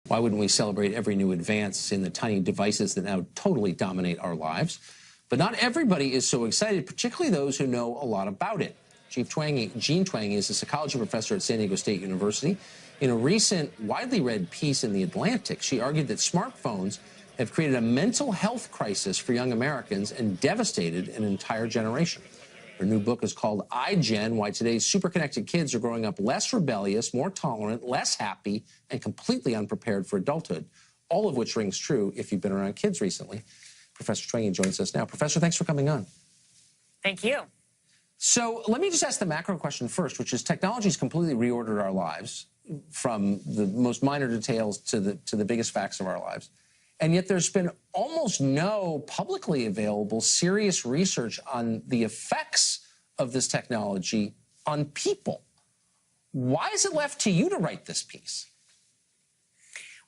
Why wouldn't we celebrate every new advance in the tiny devices that now totally dominate our lives? But not everybody is so excited, particularly those who know a lot about it. Jean Twenge is a psychology professor at San Diego State University. In a recent, widely read piece in The Atlantic, she argued that smartphones have created a mental health crisis for young Americans and devastated an entire generation. Her new book is called iGen, Why Today's Super-Connected Kids Are Growing Up Less Rebellious, More Tolerant, Less Happy, and Completely Unprepared for Adulthood, all of which rings true if you've been around kids recently. Professor Twenge joins us now. Professor, thanks for coming on. Thank you. So let me just ask the macro question first, which is technology has completely reordered our lives from the most minor details to the biggest facts of our lives. And yet there's been almost no publicly available serious research on the effects of this technology on people. Why is it left to you to write this piece?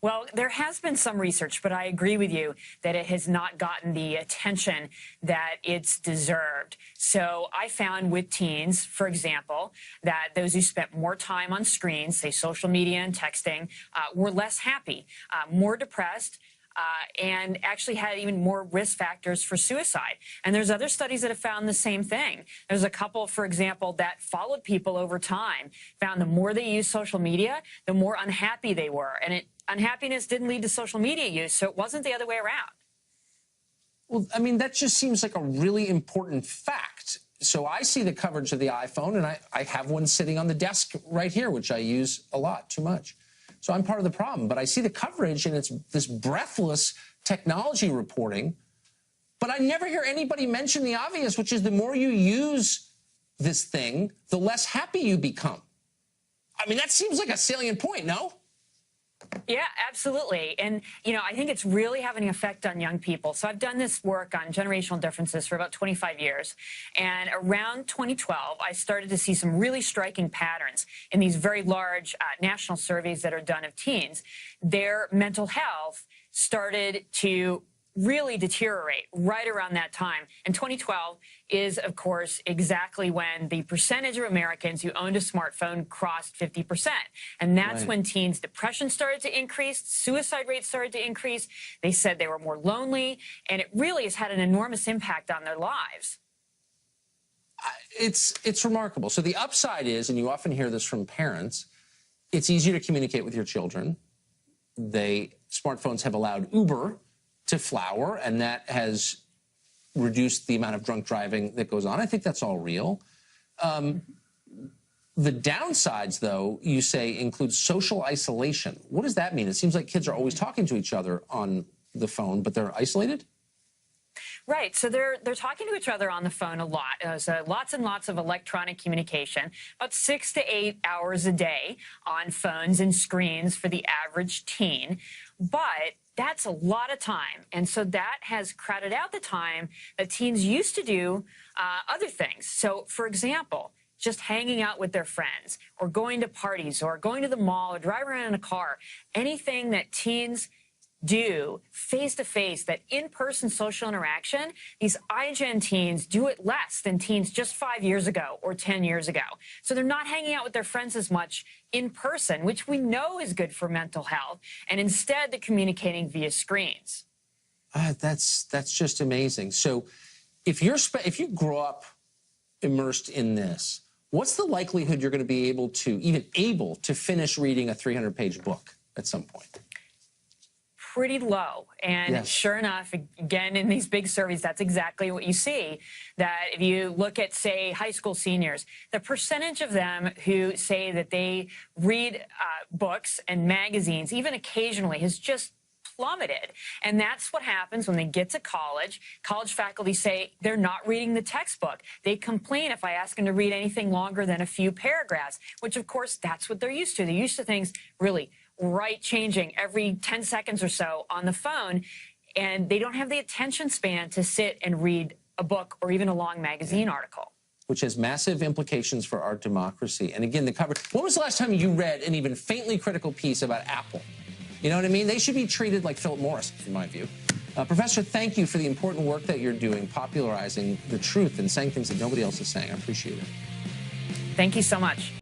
Well, there has been some research, but I agree with you that it has not gotten the attention that it's deserved. So I found with teens, for example, that those who spent more time on screens, say social media and texting, were less happy, more depressed, and actually had even more risk factors for suicide. And there's other studies that have found the same thing. There's a couple, for example, that followed people over time, found the more they used social media, the more unhappy they were. And unhappiness didn't lead to social media use, so it wasn't the other way around. Well, I mean, that just seems like a really important fact. So I see the coverage of the iPhone, and I have one sitting on the desk right here, which I use a lot, too much. So I'm part of the problem. But I see the coverage, and it's this breathless technology reporting. But I never hear anybody mention the obvious, which is the more you use this thing, the less happy you become. I mean, that seems like a salient point, no? Yeah, absolutely. And, you know, I think it's really having an effect on young people. So I've done this work on generational differences for about 25 years. And around 2012, I started to see some really striking patterns in these very large national surveys that are done of teens. Their mental health started to really deteriorate right around that time. And 2012 is, of course, exactly when the percentage of Americans who owned a smartphone crossed 50%. And that's when teens' depression started to increase, suicide rates started to increase. They said they were more lonely, and it really has had an enormous impact on their lives. It's remarkable. So the upside is, and you often hear this from parents, it's easier to communicate with your children. Smartphones have allowed Uber to flower, and that has reduced the amount of drunk driving that goes on. I think that's all real. The downsides, though, you say, include social isolation. What does that mean? It seems like kids are always talking to each other on the phone, but they're isolated? Right. So they're talking to each other on the phone a lot. So lots and lots of electronic communication, about 6 to 8 hours a day on phones and screens for the average teen. But that's a lot of time. And so that has crowded out the time that teens used to do other things. So, for example, just hanging out with their friends or going to parties or going to the mall or driving around in a car, anything that teens do face-to-face, that in-person social interaction, these iGen teens do it less than teens just 5 years ago or 10 years ago. So they're not hanging out with their friends as much in person, which we know is good for mental health, and instead they're communicating via screens. That's just amazing. So if you grow up immersed in this, what's the likelihood you're going to be able to finish reading a 300-page book at some point? Pretty low. And sure enough, again, in these big surveys, that's exactly what you see. That if you look at, say, high school seniors, the percentage of them who say that they read books and magazines, even occasionally, has just plummeted. And that's what happens when they get to college. College faculty say they're not reading the textbook. They complain if I ask them to read anything longer than a few paragraphs, which, of course, that's what they're used to. They're used to things really changing every 10 seconds or so on the phone, and they don't have the attention span to sit and read a book or even a long magazine article. Which has massive implications for our democracy. And again, when was the last time you read an even faintly critical piece about Apple? You know what I mean? They should be treated like Philip Morris, in my view. Professor, thank you for the important work that you're doing, popularizing the truth and saying things that nobody else is saying. I appreciate it. Thank you so much.